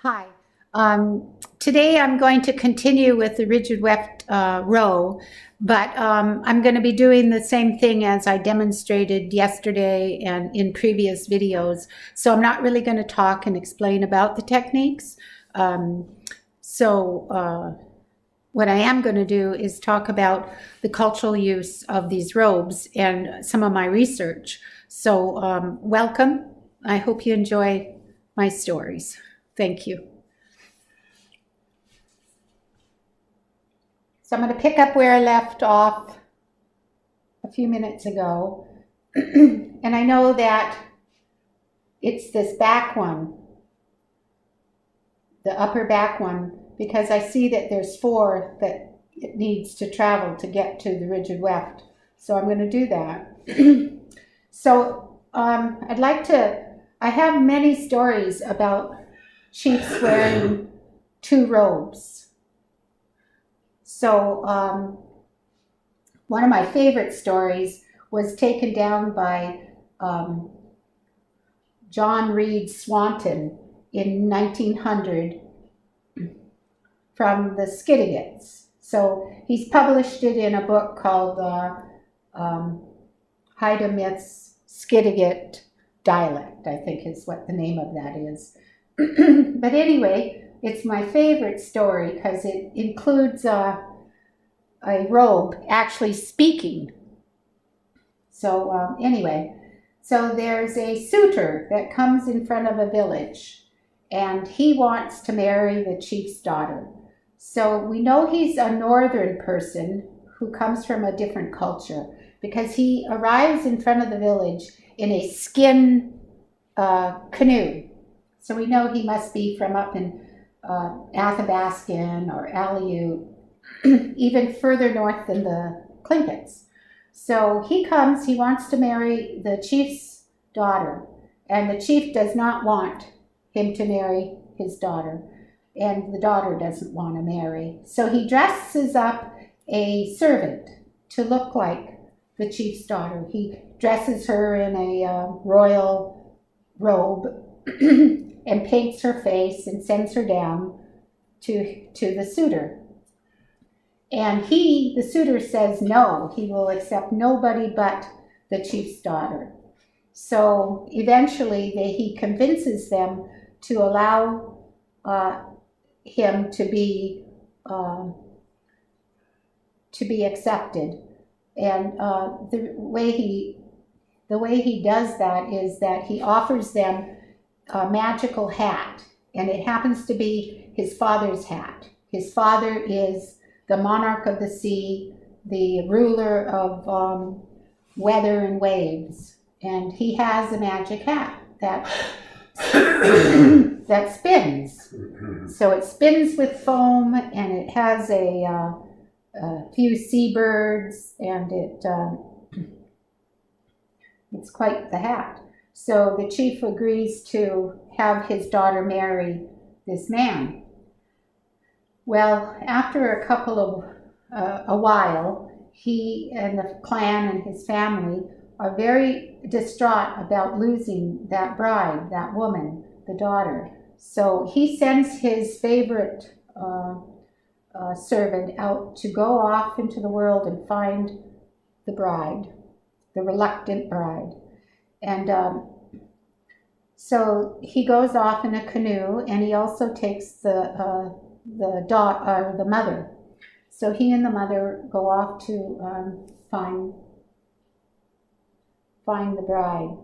Hi. Today I'm going to continue with the rigid weft row, but I'm going to be doing the same thing as I demonstrated yesterday and in previous videos. So I'm not really going to talk and explain about the techniques. Um, what I am going to do is talk about the cultural use of these robes and some of my research. So welcome. I hope you enjoy my stories. Thank you. So I'm going to pick up where I left off a few minutes ago. And I know that it's this back one, the upper back one, because I see that there's 4 that it needs to travel to get to the rigid weft. So I'm going to do that. I have many stories about chiefs wearing 2 robes. So one of my favorite stories was taken down by John Reed Swanton in 1900 from the Skidegats. So he's published it in a book called Haida Myths Skidigat Dialect, I think is what the name of that is. But anyway, it's my favorite story because it includes a robe actually speaking. So so there's a suitor that comes in front of a village, and he wants to marry the chief's daughter. So we know he's a northern person who comes from a different culture because he arrives in front of the village in a skin canoe. So we know he must be from up in Athabascan or Aleut, even further north than the Clinkets. So he comes, he wants to marry the chief's daughter, and the chief does not want him to marry his daughter, and the daughter doesn't want to marry. So he dresses up a servant to look like the chief's daughter. He dresses her in a royal robe and paints her face and sends her down to the suitor. And the suitor says no, he will accept nobody but the chief's daughter. So eventually he convinces them to allow him to be accepted. And the way he does that is that he offers them a magical hat, and it happens to be his father's hat. His father is the monarch of the sea, the ruler of weather and waves, and he has a magic hat that that spins. So it spins with foam, and it has a few seabirds, and it's quite the hat. So the chief agrees to have his daughter marry this man. Well, after a while, he and the clan and his family are very distraught about losing that bride, that woman, the daughter. So he sends his favorite servant out to go off into the world and find the bride, the reluctant bride. And so he goes off in a canoe, and he also takes the mother. So he and the mother go off to find the bride.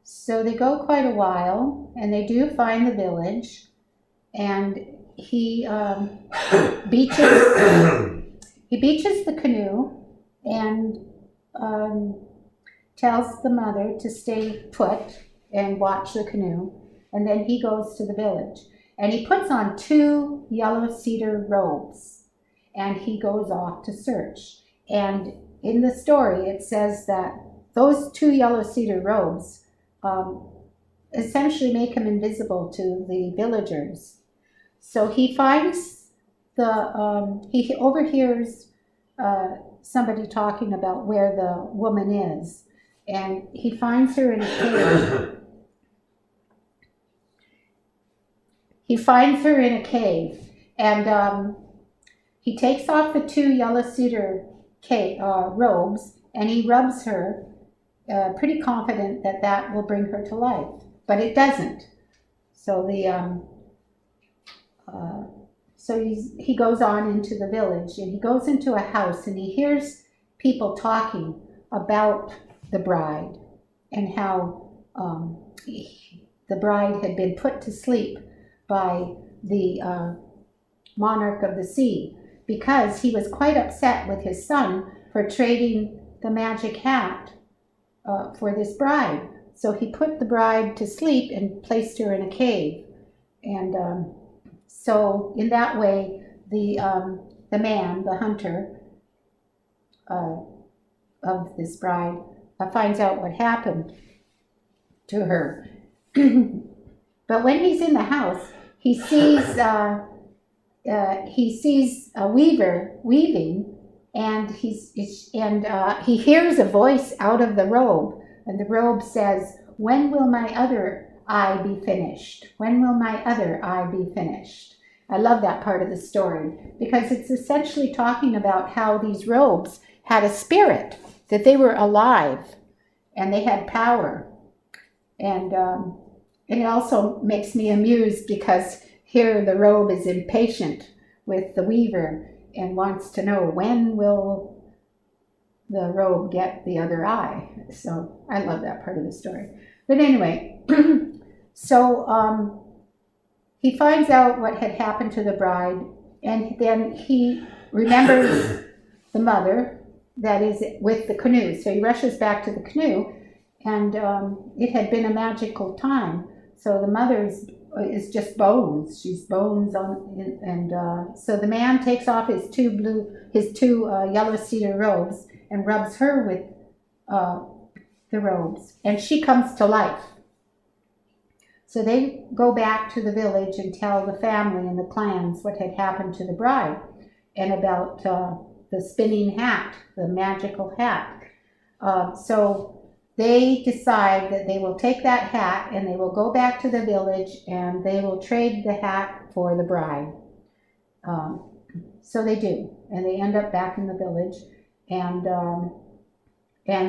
So they go quite a while, and they do find the village, and he beaches the canoe and tells the mother to stay put and watch the canoe, and then he goes to the village, and he puts on 2 yellow cedar robes, and he goes off to search. And in the story it says that those 2 yellow cedar robes essentially make him invisible to the villagers. So he finds he overhears somebody talking about where the woman is, and he finds her in a cave. He finds her in a cave, and he takes off the 2 yellow cedar robes, and he rubs her, pretty confident that that will bring her to life, but it doesn't. So he goes on into the village, and he goes into a house, and he hears people talking about the bride and how the bride had been put to sleep by the monarch of the sea, because he was quite upset with his son for trading the magic hat for this bride. So he put the bride to sleep and placed her in a cave. And so in that way, the man, the hunter of this bride, finds out what happened to her. But when he's in the house, he sees a weaver weaving, and he hears a voice out of the robe, and the robe says, "When will my other eye be finished? When will my other eye be finished?" I love that part of the story, because it's essentially talking about how these robes had a spirit, that they were alive and they had power. And it also makes me amused, because here the robe is impatient with the weaver and wants to know, when will the robe get the other eye? So I love that part of the story. But anyway, so he finds out what had happened to the bride, and then he remembers the mother that is with the canoe. So he rushes back to the canoe, and it had been a magical time. So the mother is just bones. She's bones on, and so the man takes off his two yellow cedar robes and rubs her with the robes, and she comes to life. So they go back to the village and tell the family and the clans what had happened to the bride, and about the spinning hat, the magical hat. So they decide that they will take that hat and they will go back to the village, and they will trade the hat for the bride. So they do, and they end up back in the village, and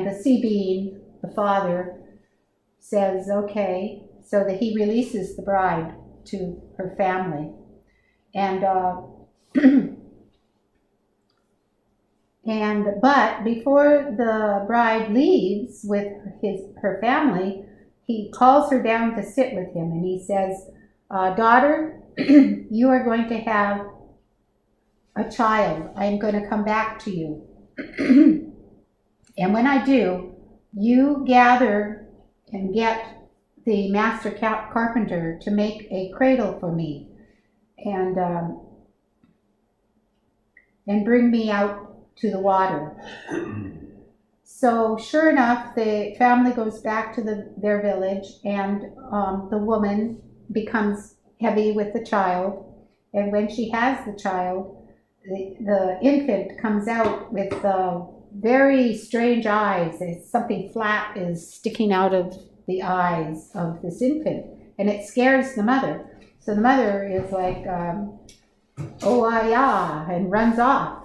the sea being, the father, says okay, so that he releases the bride to her family. And but before the bride leaves with her family, he calls her down to sit with him, and he says, "Daughter, you are going to have a child. I am going to come back to you. And when I do, you gather and get the master carpenter to make a cradle for me, and bring me out to the water." So sure enough, the family goes back to their village, and the woman becomes heavy with the child. And when she has the child, the infant comes out with very strange eyes. Something flat is sticking out of the eyes of this infant, and it scares the mother. So the mother is like, "Oh, yeah," and runs off.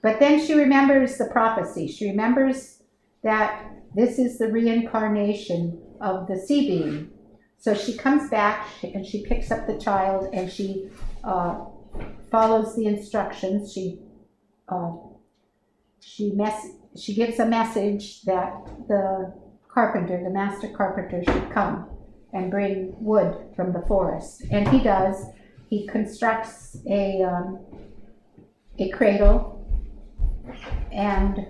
But then she remembers the prophecy. She remembers that this is the reincarnation of the sea being. So she comes back, and she picks up the child, and she follows the instructions. She gives a message that the carpenter, the master carpenter, should come and bring wood from the forest. And he does. He constructs a cradle, and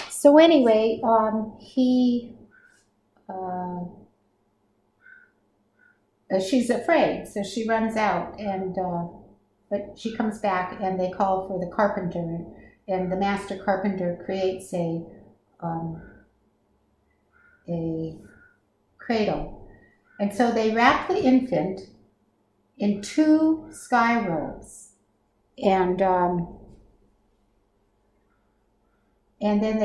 so anyway, she's afraid, so she runs out, and but she comes back, and they call for the carpenter, and the master carpenter creates a cradle. And so they wrap the infant in 2 sky robes. And then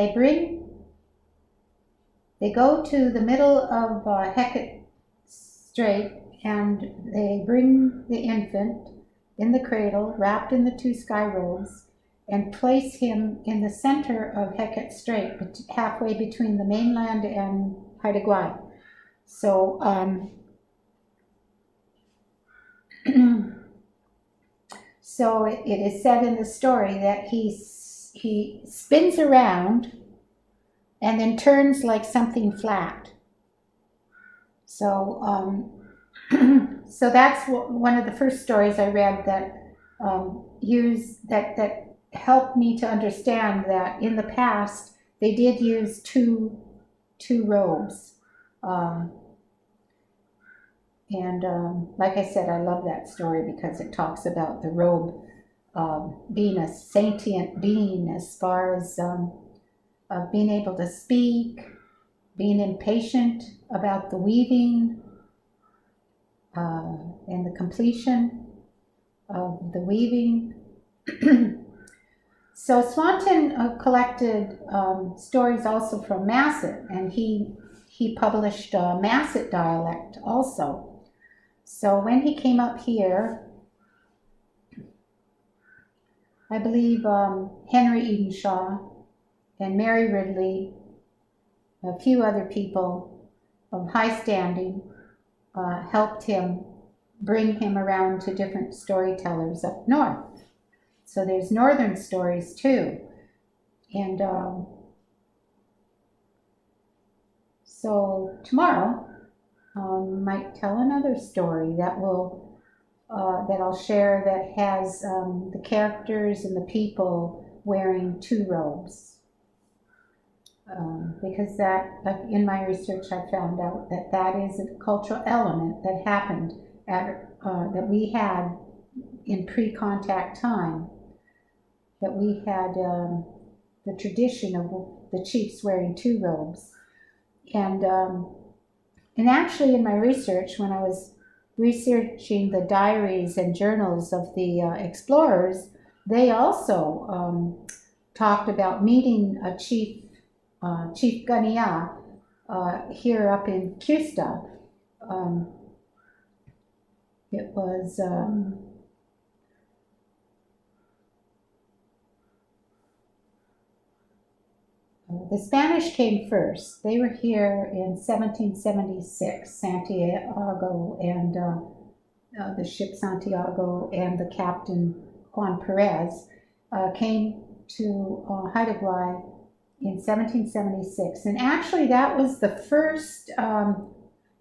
they go to the middle of Hecate Strait, and they bring the infant in the cradle, wrapped in the 2 sky robes, and place him in the center of Hecate Strait, halfway between the mainland and Haida Gwaii. So, so it is said in the story that he spins around and then turns like something flat. So, so that's one of the first stories I read that that helped me to understand that in the past they did use two robes. Like I said, I love that story because it talks about the robe being a sentient being as far as being able to speak, being impatient about the weaving and the completion of the weaving. So Swanton collected stories also from Masset, and he published Masset dialect also. So when he came up here, I believe Henry Edenshaw and Mary Ridley, a few other people of high standing, helped him bring him around to different storytellers up north. So there's northern stories too. And so tomorrow might tell another story that I'll share that has the characters and the people wearing 2 robes. Because that, in my research, I found out that is a cultural element that happened that we had in pre-contact time, that we had the tradition of the chiefs wearing 2 robes. And actually in my research, when I was researching the diaries and journals of the explorers, they also talked about meeting a Chief Gunea here up in Custa. It was the Spanish came first. They were here in 1776, Santiago and the ship Santiago and the captain Juan Perez came to Haida Gwaii in 1776. And actually that was the first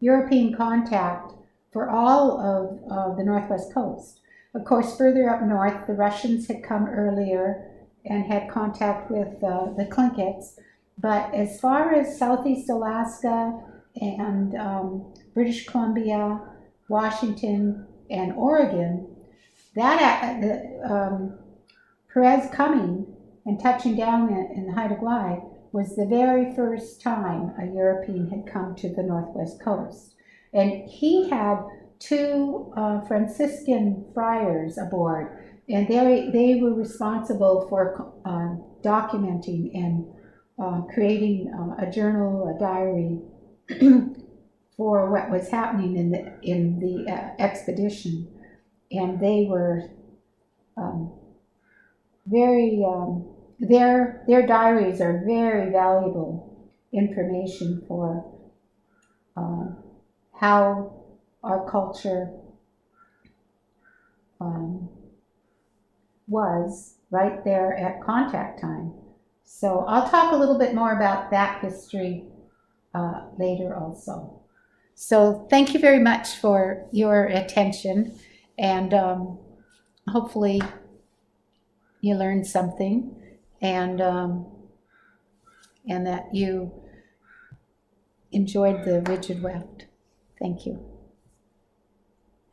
European contact for all of the Northwest Coast. Of course, further up north, the Russians had come earlier and had contact with the Tlinkits. But as far as Southeast Alaska and British Columbia, Washington, and Oregon, Perez coming and touching down in Haida Gwaii was the very first time a European had come to the Northwest Coast. And he had 2 Franciscan friars aboard, and they were responsible for documenting and creating a journal, a diary for what was happening in the expedition. And they were very their diaries are very valuable information for how our culture was right there at contact time. So I'll talk a little bit more about that history later also. So thank you very much for your attention, and hopefully you learned something, and that you enjoyed the rigid weft. Thank you.